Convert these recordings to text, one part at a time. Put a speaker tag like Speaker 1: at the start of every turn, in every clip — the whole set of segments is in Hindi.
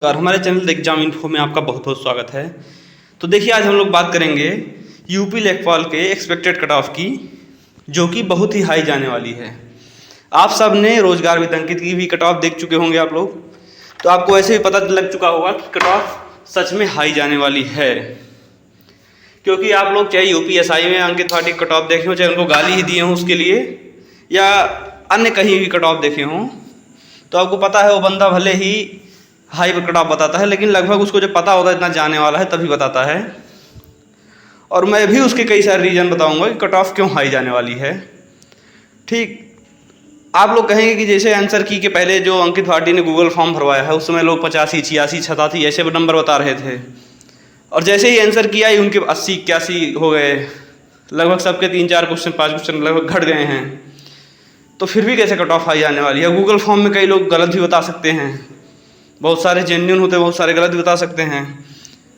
Speaker 1: और हमारे चैनल एग्जाम इन्फो में आपका बहुत बहुत स्वागत है। तो देखिए, आज हम लोग बात करेंगे यूपी लेखपाल के एक्सपेक्टेड कट ऑफ की, जो कि बहुत ही हाई जाने वाली है। आप सब ने रोजगार वितंकित की भी कट ऑफ देख चुके होंगे आप लोग, तो आपको ऐसे भी पता लग चुका होगा कि कट ऑफ सच में हाई जाने वाली है। क्योंकि आप लोग चाहे यूपीएसआई में अंकित त्रिपाठी कट ऑफ देखे हों, चाहे उनको गाली ही दिए हों उसके लिए, या अन्य कहीं भी कट ऑफ देखे हों, तो आपको पता है वो बंदा भले ही हाई कट ऑफ बताता है, लेकिन लगभग उसको जब पता होता है इतना जाने वाला है तभी बताता है। और मैं भी उसके कई सारे रीज़न बताऊंगा कि कट ऑफ क्यों हाई जाने वाली है। ठीक, आप लोग कहेंगे कि जैसे आंसर की के पहले जो अंकित त्रिपाठी ने गूगल फॉर्म भरवाया है, उस समय लोग 85, 86, 87 ऐसे नंबर बता रहे थे, और जैसे ही आंसर किया ही उनके 80, 81 हो गए। लगभग सबके 3-4 क्वेश्चन 5 क्वेश्चन लगभग घट गए हैं। तो फिर भी कैसे कट ऑफ हाई जाने वाली है? गूगल फॉर्म में कई लोग गलत भी बता सकते हैं, बहुत सारे जेन्युइन होते हैं, बहुत सारे गलत भी बता सकते हैं,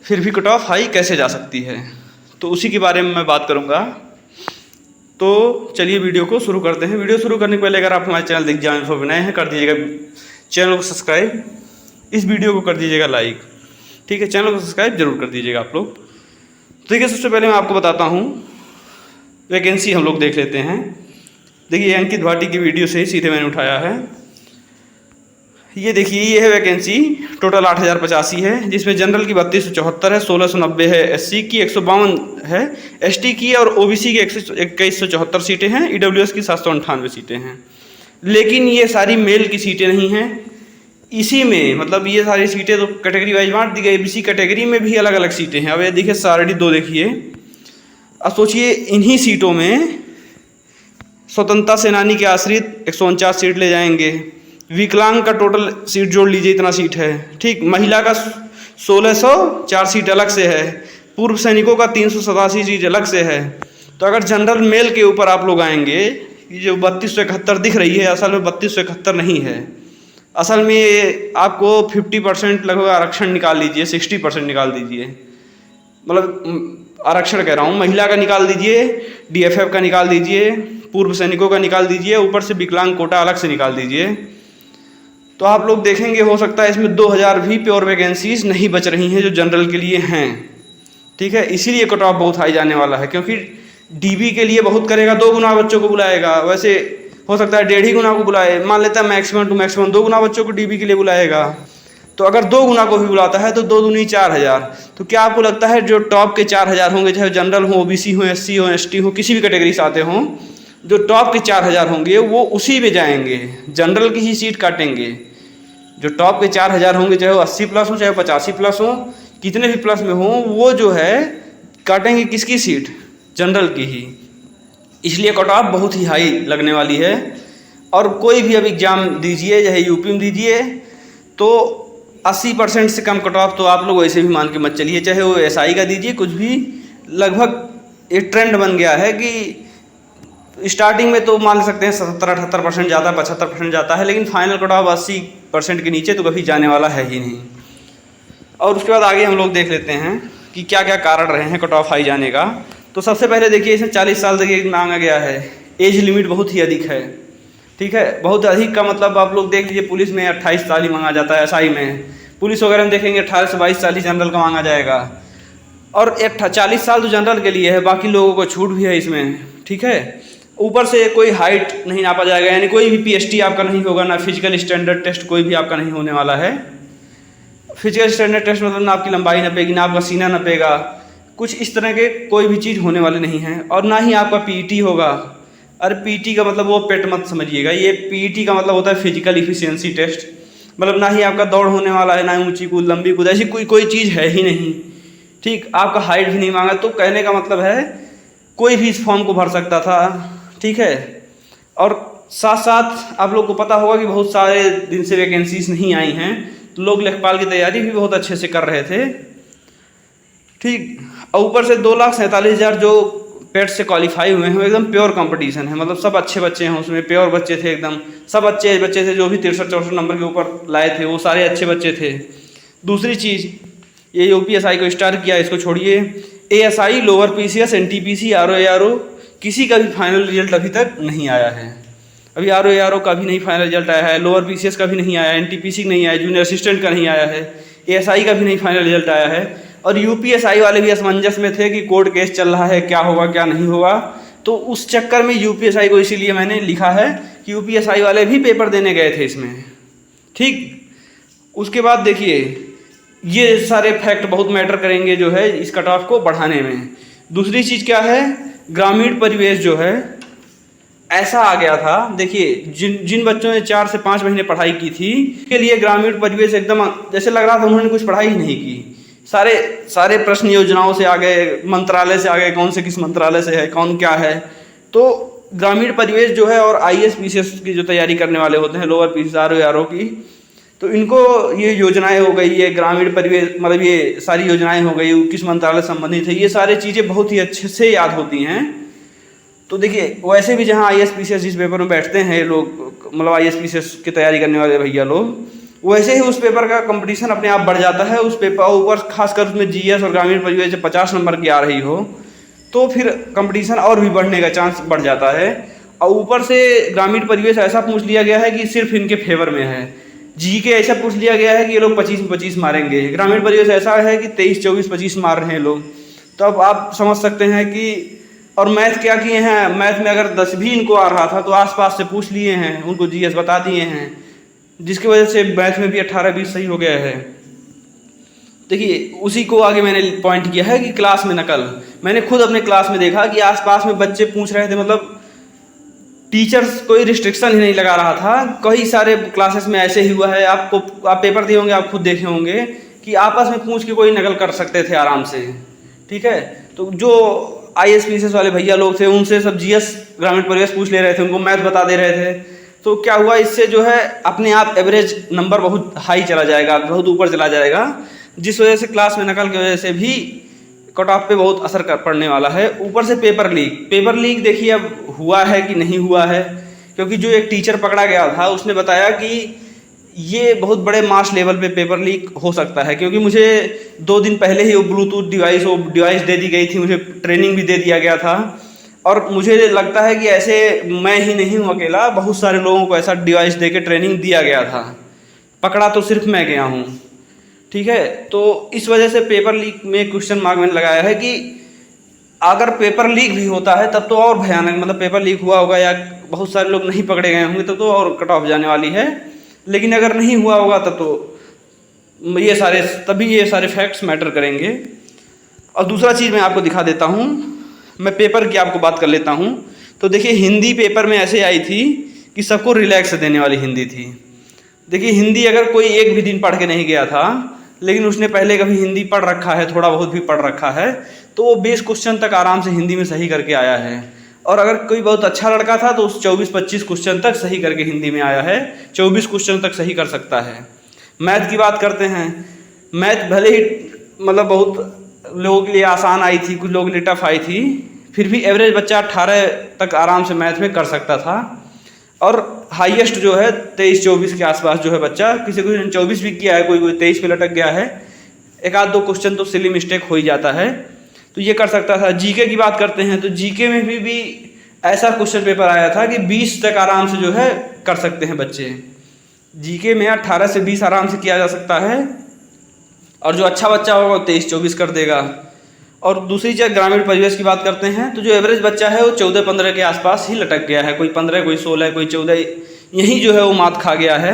Speaker 1: फिर भी कट ऑफ हाई कैसे जा सकती है? तो उसी के बारे में मैं बात करूंगा। तो चलिए वीडियो को शुरू करते हैं। वीडियो शुरू करने के पहले अगर आप हमारे चैनल एग्जाम इन्फो पर नए हैं, कर दीजिएगा चैनल को सब्सक्राइब, इस वीडियो को कर दीजिएगा लाइक, ठीक है? चैनल को सब्सक्राइब जरूर कर दीजिएगा आप लोग। ठीक है, सबसे पहले मैं आपको बताता हूँ वैकेंसी हम लोग देख लेते हैं। देखिए, अंकित त्रिपाठी की वीडियो से ही सीधे मैंने उठाया है। ये देखिए, ये है वैकेंसी, टोटल 8085 है, जिसमें जनरल की 3274 है, 1690 है एससी की, 152 है एसटी की, और ओबीसी की 2174 सीटें हैं, ईडब्ल्यूएस की 798 सीटें हैं। लेकिन ये सारी मेल की सीटें नहीं हैं। इसी में मतलब ये सारी सीटें तो कैटेगरी वाइज बांट दी गई, इसी कैटेगरी में भी अलग अलग सीटें हैं। अब ये देखिए सारडी 2 देखिए, अब सोचिए इन्हीं सीटों में स्वतंत्रता सेनानी के आश्रित 149 सीट ले जाएंगे, विकलांग का टोटल सीट जोड़ लीजिए इतना सीट है, ठीक? महिला का 1604 सीट अलग से है, पूर्व सैनिकों का 387 सीट अलग से है। तो अगर जनरल मेल के ऊपर आप लोग आएंगे, ये जो 3271 दिख रही है, असल में 3271 नहीं है। असल में आपको 50% लगभग आरक्षण निकाल लीजिए, 60% निकाल दीजिए, मतलब आरक्षण कह रहा हूँ, महिला का निकाल दीजिए, डीएफएफ का निकाल दीजिए, पूर्व सैनिकों का निकाल दीजिए, ऊपर से विकलांग कोटा अलग से निकाल दीजिए। तो आप लोग देखेंगे हो सकता है इसमें 2000 भी प्योर वैकेंसीज नहीं बच रही हैं जो जनरल के लिए हैं, ठीक है? इसीलिए कट ऑफ बहुत हाई जाने वाला है, क्योंकि डीबी के लिए बहुत करेगा, 2 गुना बच्चों को बुलाएगा। वैसे हो सकता है 1.5 गुना को बुलाए, मान लेता है मैक्सिमम टू मैक्सिमम 2 गुना बच्चों को डीबी के लिए बुलाएगा। तो अगर 2 गुना को भी बुलाता है तो 2 दूनी 4000। तो क्या आपको लगता है जो टॉप के 4000 होंगे, चाहे जनरल हो, ओबीसी हो, एससी हो, एसटी हो, किसी भी कैटेगरी से आते हों, जो टॉप के 4000 होंगे वो उसी में जाएंगे, जनरल की ही सीट काटेंगे। जो टॉप के 4000 होंगे, चाहे वो 80 प्लस हो, चाहे वो 85 प्लस हो, कितने भी प्लस में हो, वो जो है काटेंगे किसकी सीट? जनरल की ही। इसलिए कट ऑफ बहुत ही हाई लगने वाली है। और कोई भी अब एग्जाम दीजिए, चाहे यूपी में दीजिए, तो 80% से कम कट ऑफ तो आप लोग वैसे भी मान के मत चलिए, चाहे वो एसआई का दीजिए, कुछ भी। लगभग एक ट्रेंड बन गया है कि स्टार्टिंग में तो मान सकते हैं 70-78% जाता है, 75% जाता है, लेकिन फाइनल कट ऑफ 80% के नीचे तो कभी जाने वाला है ही नहीं। और उसके बाद आगे हम लोग देख लेते हैं कि क्या क्या कारण रहे हैं कट ऑफ हाई जाने का। तो सबसे पहले देखिए, इसमें 40 साल तक मांगा गया है, एज लिमिट बहुत ही अधिक है, ठीक है? बहुत अधिक का मतलब आप लोग देख लीजिए, पुलिस में 28 साल ही मांगा जाता है, एसआई में, पुलिस वगैरह में देखेंगे 18 से 22 साल ही जनरल का मांगा जाएगा। और 40 साल तो जनरल के लिए है, बाकी लोगों को छूट भी है इसमें, ठीक है? ऊपर से कोई हाइट नहीं नापा जाएगा, यानी कोई भी पीएचटी आपका नहीं होगा, ना फिजिकल स्टैंडर्ड टेस्ट कोई भी आपका नहीं होने वाला है। फिजिकल स्टैंडर्ड टेस्ट मतलब ना आपकी लंबाई नपेगी, ना आपका सीना नपेगा, कुछ इस तरह के कोई भी चीज़ होने वाले नहीं है। और ना ही आपका पीईटी होगा। अरे पीईटी का मतलब वो पेट मत समझिएगा, ये पीईटी का मतलब होता है फिजिकल इफिशियंसी टेस्ट। मतलब ना ही आपका दौड़ होने वाला है, ना ऊंची कूद, लंबी कूद, ऐसी कोई चीज़ है ही नहीं, ठीक? आपका हाइट भी नहीं मांगा। तो कहने का मतलब है कोई भी इस फॉर्म को भर सकता था, ठीक है? और साथ साथ आप लोग को पता होगा कि बहुत सारे दिन से वैकेंसीज नहीं आई हैं, तो लोग लेखपाल की तैयारी भी बहुत अच्छे से कर रहे थे, ठीक? और ऊपर से 2,47,000 जो पेट से क्वालिफाई हुए हैं, एकदम प्योर कंपटीशन है, मतलब सब अच्छे बच्चे हैं उसमें, प्योर बच्चे थे एकदम, सब अच्छे बच्चे थे, जो भी 63-64 नंबर के ऊपर लाए थे वो सारे अच्छे बच्चे थे। दूसरी चीज़, ये यूपीएसआई को स्टार किया, इसको छोड़िए, ASI, lower PCS, NTPC, RO किसी का भी फाइनल रिजल्ट अभी तक नहीं आया है। अभी आर ओ का भी नहीं फाइनल रिजल्ट आया है, लोअर पीसीएस का भी नहीं आया, एनटीपीसी का नहीं आया, जूनियर असिस्टेंट का नहीं आया है, एएसआई का भी नहीं फाइनल रिजल्ट आया है। और यूपीएसआई वाले भी असमंजस में थे कि कोर्ट केस चल रहा है, क्या होगा क्या नहीं होगा। तो उस चक्कर में यूपीएसआई को इसीलिए मैंने लिखा है कि यूपीएसआई वाले भी पेपर देने गए थे इसमें। ठीक, उसके बाद देखिए ये सारे फैक्ट बहुत मैटर करेंगे जो है इस कट ऑफ को बढ़ाने में। दूसरी चीज़ क्या है, ग्रामीण परिवेश जो है ऐसा आ गया था। देखिए जिन बच्चों ने 4 से 5 महीने पढ़ाई की थी के लिए ग्रामीण परिवेश एकदम जैसे लग रहा था उन्होंने कुछ पढ़ाई ही नहीं की। सारे प्रश्न योजनाओं से आ गए, मंत्रालय से आ गए, कौन से किस मंत्रालय से है, कौन क्या है। तो ग्रामीण परिवेश जो है और आईएएस पीसीएस की जो तैयारी करने वाले होते हैं, लोअर पीसीएस आरओ की, तो इनको ये योजनाएं हो गई, ये ग्रामीण परिवेश मतलब ये सारी योजनाएं हो गई, किस मंत्रालय संबंधित है, ये सारी चीज़ें बहुत ही अच्छे से याद होती हैं। तो देखिए वैसे भी जहाँ आईएएस पीसीएस जिस पेपर में बैठते हैं लोग, मतलब आईएएस पीसीएस की तैयारी करने वाले भैया लोग, वैसे ही उस पेपर का कंपटीशन अपने आप बढ़ जाता है। उस पेपर ऊपर खासकर उसमें जीएस और ग्रामीण परिवेश जब 50 नंबर की आ रही हो तो फिर कंपटीशन और भी बढ़ने का चांस बढ़ जाता है। और ऊपर से ग्रामीण परिवेश ऐसा पूछ लिया गया है कि सिर्फ इनके फेवर में है। जीके ऐसा पूछ लिया गया है कि ये लोग 25 में 25 मारेंगे। ग्रामीण परिवेश ऐसा है कि 23, 24, 25 मार रहे हैं लोग। तो अब आप समझ सकते हैं कि और मैथ क्या किए हैं, मैथ में अगर 10 भी इनको आ रहा था तो आसपास से पूछ लिए हैं, उनको जीएस बता दिए हैं, जिसकी वजह से मैथ में भी 18-20 सही हो गया है। देखिए उसी को आगे मैंने पॉइंट किया है कि क्लास में नकल। मैंने खुद अपने क्लास में देखा कि आसपास में बच्चे पूछ रहे थे, मतलब टीचर्स कोई रिस्ट्रिक्शन ही नहीं लगा रहा था। कई सारे क्लासेस में ऐसे ही हुआ है, आप पेपर दिए होंगे, आप खुद देखे होंगे कि आपस में पूछ के कोई नकल कर सकते थे आराम से। ठीक है, तो जो आईएएस पीसीएस वाले भैया लोग थे उनसे सब जीएस ग्रामीण परिवेश पूछ ले रहे थे, उनको मैथ बता दे रहे थे। तो क्या हुआ, इससे जो है अपने आप एवरेज नंबर बहुत हाई चला जाएगा, बहुत ऊपर चला जाएगा, जिस वजह से क्लास में नकल की वजह से भी कट ऑफ पे बहुत असर पड़ने वाला है। ऊपर से पेपर लीक देखिए अब हुआ है कि नहीं हुआ है, क्योंकि जो एक टीचर पकड़ा गया था उसने बताया कि ये बहुत बड़े मास लेवल पे पेपर लीक हो सकता है। क्योंकि मुझे 2 दिन पहले ही वो ब्लूटूथ डिवाइस दे दी गई थी, मुझे ट्रेनिंग भी दे दिया गया था। और मुझे लगता है कि ऐसे मैं ही नहीं हूँ अकेला, बहुत सारे लोगों को ऐसा डिवाइस दे के ट्रेनिंग दिया गया था। पकड़ा तो सिर्फ मैं गया हूँ। ठीक है, तो इस वजह से पेपर लीक में क्वेश्चन मार्क मैंने लगाया है कि अगर पेपर लीक भी होता है तब तो और भयानक, मतलब पेपर लीक हुआ होगा या बहुत सारे लोग नहीं पकड़े गए होंगे तब तो और कट ऑफ जाने वाली है। लेकिन अगर नहीं हुआ होगा तब तो ये सारे फैक्ट्स मैटर करेंगे। और दूसरा चीज़ मैं आपको दिखा देता हूँ, मैं पेपर की आपको बात कर लेता हूँ। तो देखिए हिंदी पेपर में ऐसे आई थी कि सबको रिलैक्स देने वाली हिंदी थी। देखिए हिंदी अगर कोई एक भी दिन पढ़ के नहीं गया था, लेकिन उसने पहले कभी हिंदी पढ़ रखा है, थोड़ा बहुत भी पढ़ रखा है, तो वो 20 क्वेश्चन तक आराम से हिंदी में सही करके आया है। और अगर कोई बहुत अच्छा लड़का था तो उस 24-25 क्वेश्चन तक सही करके हिंदी में आया है, 24 क्वेश्चन तक सही कर सकता है। मैथ की बात करते हैं, मैथ भले ही मतलब बहुत लोगों के लिए आसान आई थी, कुछ लोगों के लिए टफ आई थी, फिर भी एवरेज बच्चा 18 तक आराम से मैथ में कर सकता था। और हाईएस्ट जो है 23-24 के आसपास जो है बच्चा, किसी को 24 भी किया है, कोई 23 पे लटक गया है, 1-2 क्वेश्चन तो सिली मिस्टेक हो ही जाता है, तो ये कर सकता था। जीके की बात करते हैं तो जीके में भी ऐसा क्वेश्चन पेपर आया था कि 20 तक आराम से जो है कर सकते हैं बच्चे। जीके में 18 से 20 आराम से किया जा सकता है, और जो अच्छा बच्चा होगा वो 23-24 कर देगा। और दूसरी चीज़ ग्रामीण परिवेश की बात करते हैं तो जो एवरेज बच्चा है वो 14-15 के आसपास ही लटक गया है, कोई 15, कोई 16, कोई 14, यही जो है वो मात खा गया है।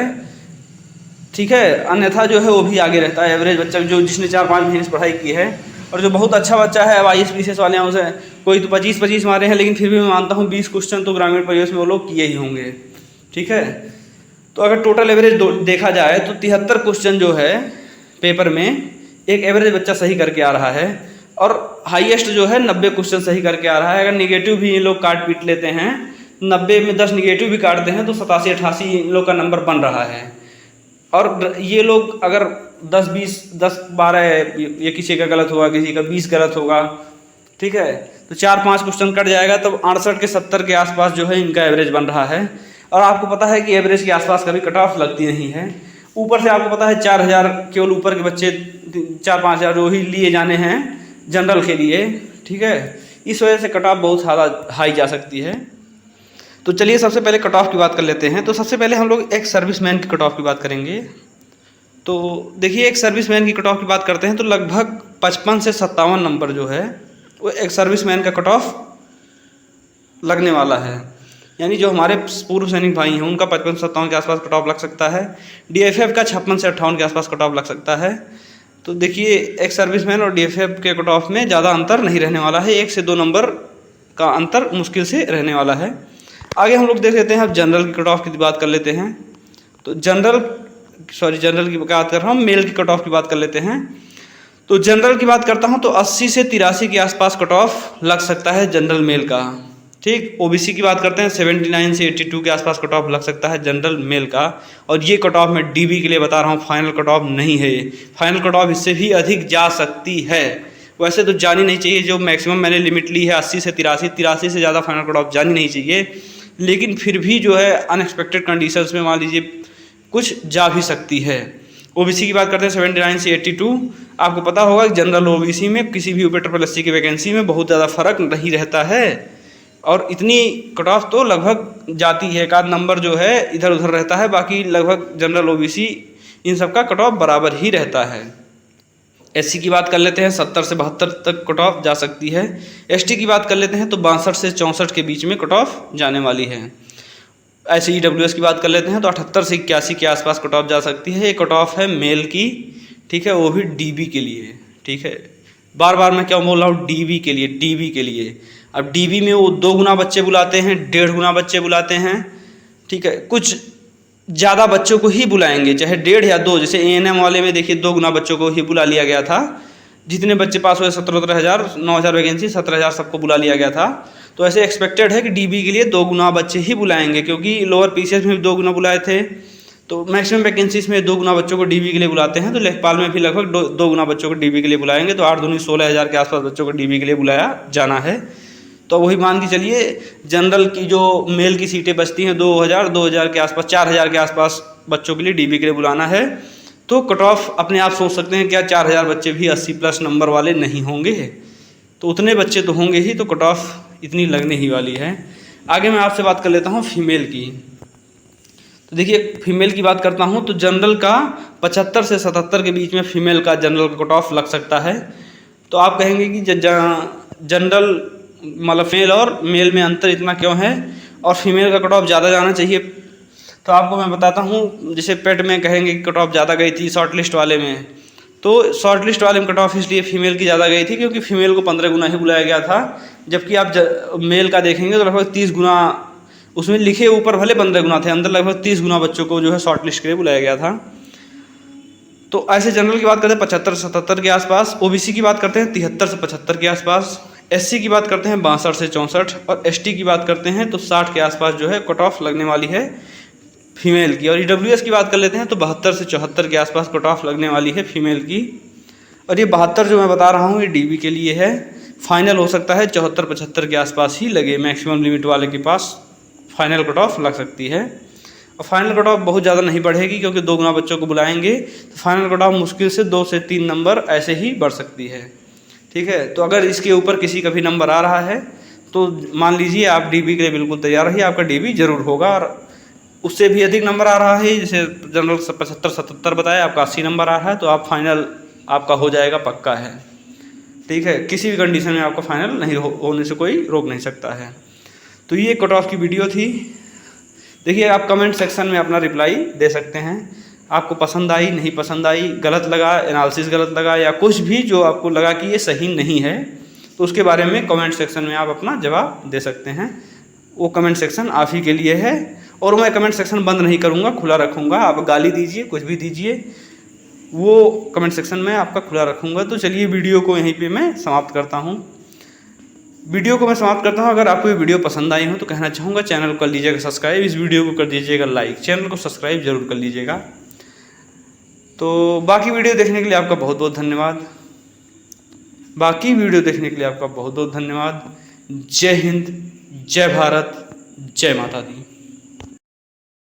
Speaker 1: ठीक है, अन्यथा जो है वो भी आगे रहता है एवरेज बच्चा, जो जिसने 4-5 महीने से पढ़ाई की है। और जो बहुत अच्छा बच्चा है, अब आईएएस पीसीएस वाले हैं, उसे कोई तो 25-25 मारे हैं, लेकिन फिर भी मैं मानता हूँ 20 क्वेश्चन तो ग्रामीण परिवेश में वो लोग किए ही होंगे। ठीक है, तो अगर टोटल एवरेज देखा जाए तो 73 क्वेश्चन जो है पेपर में एक एवरेज बच्चा सही करके आ रहा है, और हाईएस्ट जो है 90 क्वेश्चन सही करके आ रहा है। अगर निगेटिव भी ये लोग काट पीट लेते हैं, 90 में 10 निगेटिव भी काटते हैं तो 87-88 इन लोग का नंबर बन रहा है। और ये लोग अगर 10-12 ये किसी का गलत होगा, किसी का 20 गलत होगा, ठीक है, तो 4-5 क्वेश्चन कट जाएगा, तब 68 के 70 के आसपास जो है इनका एवरेज बन रहा है। और आपको पता है कि एवरेज के आसपास कभी कट ऑफ लगती नहीं है। ऊपर से आपको पता है 4000 केवल ऊपर के बच्चे 4-5 हज़ार जो ही लिए जाने हैं जनरल के लिए। ठीक है, इस वजह से कट ऑफ बहुत ज़्यादा हाई जा सकती है। तो तो चलिए सबसे पहले कट ऑफ की बात कर लेते हैं। तो सबसे पहले हम लोग एक सर्विसमैन की कट ऑफ की बात करेंगे। तो देखिए एक सर्विसमैन की कट ऑफ की बात करते हैं तो लगभग 55 से 57 नंबर जो है वो एक सर्विसमैन का कट ऑफ लगने वाला है। यानी जो हमारे पूर्व सैनिक भाई हैं उनका 55 से 57 के आसपास कट ऑफ लग सकता है। DFF का 56 से 58 के आसपास कट ऑफ लग सकता है। तो देखिए एक सर्विसमैन और DFF के कट ऑफ में ज़्यादा अंतर नहीं रहने वाला है, 1 से 2 नंबर का अंतर मुश्किल से रहने वाला है। आगे हम लोग देख लेते हैं, अब जनरल की कट ऑफ की बात कर लेते हैं। तो जनरल की बात कर रहा हूँ, मेल की कट ऑफ की बात कर लेते हैं। तो जनरल की बात करता हूँ तो 80 से 83 के आसपास कट ऑफ लग सकता है जनरल मेल का। ठीक, OBC की बात करते हैं 79 से 82 के आसपास कट ऑफ लग सकता है जनरल मेल का। और ये कट ऑफ मैं DB के लिए बता रहा हूँ, फाइनल कट ऑफ नहीं है ये। फाइनल कट ऑफ इससे भी अधिक जा सकती है। वैसे तो जानी नहीं चाहिए, जो मैक्सिमम मैंने लिमिट ली है 80 से 83 से ज़्यादा फाइनल कट ऑफ जानी नहीं चाहिए, लेकिन फिर भी जो है अनएक्सपेक्टेड कंडीशंस में मान लीजिए कुछ जा भी सकती है। OBC की बात करते हैं 79 से 82। आपको पता होगा कि जनरल OBC में किसी भी UP-SSC की वैकेंसी में बहुत ज़्यादा फर्क नहीं रहता है, और इतनी कट ऑफ तो लगभग जाती है, एक आध नंबर जो है इधर उधर रहता है, बाकी लगभग जनरल OBC इन सब का कट ऑफ बराबर ही रहता है। SC की बात कर लेते हैं 70 से 72 तक कट ऑफ जा सकती है। ST की बात कर लेते हैं तो 62 से 64 के बीच में कट ऑफ जाने वाली है। ऐसे ही EWS की बात कर लेते हैं तो 78 से 81 के आसपास कट ऑफ जा सकती है। ये कट ऑफ है मेल की, ठीक है, वो भी DB के लिए। ठीक है, बार बार मैं क्या बोल रहा हूँ, DB के लिए। अब DB में वो 2 गुना बच्चे बुलाते हैं, 1.5 गुना बच्चे बुलाते हैं। ठीक है, कुछ ज़्यादा बच्चों को ही बुलाएंगे, चाहे 1.5 या 2। जैसे ANM वाले में देखिए 2 गुना बच्चों को ही बुला लिया गया था। जितने बच्चे पास हुए 17,000 9,000 वैकेंसी 17,000 सबको बुला लिया गया था। तो ऐसे एक्सपेक्टेड है कि DB के लिए 2 गुना बच्चे ही बुलाएंगे, क्योंकि लोअर PCS में भी 2 गुना बुलाए थे। तो मैक्सिमम वैकेंसीज में 2 गुना बच्चों को DB के लिए बुलाते हैं। तो लेखपाल में भी लगभग 2 गुना बच्चों को DB के लिए बुलाएंगे। तो 8 दूनी 16,000 के आसपास बच्चों को DB के लिए बुलाया जाना है। तो वही मान के चलिए जनरल की जो मेल की सीटें बचती हैं 2,000 के आसपास, 4,000 के आसपास बच्चों के लिए DB के लिए बुलाना है। तो कट ऑफ अपने आप सोच सकते हैं क्या 4,000 बच्चे भी 80+ नंबर वाले नहीं होंगे? तो उतने बच्चे तो होंगे ही, तो कट ऑफ इतनी लगने ही वाली है। आगे मैं आपसे बात कर लेता हूँ फीमेल की। तो देखिए फीमेल की बात करता हूँ तो जनरल का 75 से 77 के बीच में फीमेल का जनरल का कट ऑफ लग सकता है। तो आप कहेंगे कि जनरल मतलब फीमेल और मेल में अंतर इतना क्यों है और फीमेल का कट ऑफ ज़्यादा जाना चाहिए? तो आपको मैं बताता हूँ। जैसे पेट में कहेंगे कि कट ऑफ ज़्यादा गई थी शॉर्ट लिस्ट वाले में, तो शॉर्ट लिस्ट वाले में कट ऑफ इसलिए फीमेल की ज़्यादा गई थी क्योंकि फीमेल को 15 गुना ही बुलाया गया था। जबकि आप मेल का देखेंगे तो लगभग 30 गुना, उसमें लिखे ऊपर भले 15 गुना थे, अंदर लगभग 30 गुना बच्चों को जो है शॉर्ट लिस्ट के लिए बुलाया गया था। तो ऐसे जनरल की बात करते हैं 75 से 77 के आसपास। OBC की बात करते हैं 73 से 75 के आसपास। SC की बात करते हैं 62 से 64 और ST की बात करते हैं तो 60 के आसपास जो है कट ऑफ लगने वाली है फीमेल की। और EWS की बात कर लेते हैं तो 72 से 74 के आसपास कट ऑफ लगने वाली है फीमेल की। और ये 72 जो मैं बता रहा हूँ ये DB के लिए है। फाइनल हो सकता है 74-75 के आसपास ही लगे, मैक्सिमम लिमिट वाले के पास फाइनल कट ऑफ लग सकती है। और फाइनल कट ऑफ बहुत ज़्यादा नहीं बढ़ेगी क्योंकि 2 गुना बच्चों को बुलाएंगे, तो फाइनल कट ऑफ मुश्किल से 2 से 3 नंबर ऐसे ही बढ़ सकती है। ठीक है, तो अगर इसके ऊपर किसी का भी नंबर आ रहा है तो मान लीजिए आप DB के लिए बिल्कुल तैयार रहिए, आपका DB जरूर होगा। और उससे भी अधिक नंबर आ रहा है, जैसे जनरल 75-77 बताया, आपका 80 नंबर आ रहा है, तो आप फाइनल आपका हो जाएगा, पक्का है। ठीक है, किसी भी कंडीशन में आपका फाइनल नहीं होने से कोई रोक नहीं सकता है। तो ये कट ऑफ की वीडियो थी। देखिए आप कमेंट सेक्शन में अपना रिप्लाई दे सकते हैं, आपको पसंद आई नहीं पसंद आई, गलत लगा, एनालिसिस गलत लगा, या कुछ भी जो आपको लगा कि ये सही नहीं है, तो उसके बारे में कमेंट सेक्शन में आप अपना जवाब दे सकते हैं। वो कमेंट सेक्शन आप ही के लिए है, और मैं कमेंट सेक्शन बंद नहीं करूँगा, खुला रखूँगा। आप गाली दीजिए, कुछ भी दीजिए, वो कमेंट सेक्शन में आपका खुला रखूँगा। तो चलिए वीडियो को यहीं पे मैं समाप्त करता हूँ। अगर आपको ये वीडियो पसंद आई हो तो कहना चाहूँगा चैनल को कर लीजिएगा सब्सक्राइब, इस वीडियो को कर दीजिएगा लाइक, चैनल को सब्सक्राइब जरूर कर लीजिएगा। तो बाकी वीडियो देखने के लिए आपका बहुत बहुत धन्यवाद। जय हिंद, जय भारत, जय माता दी।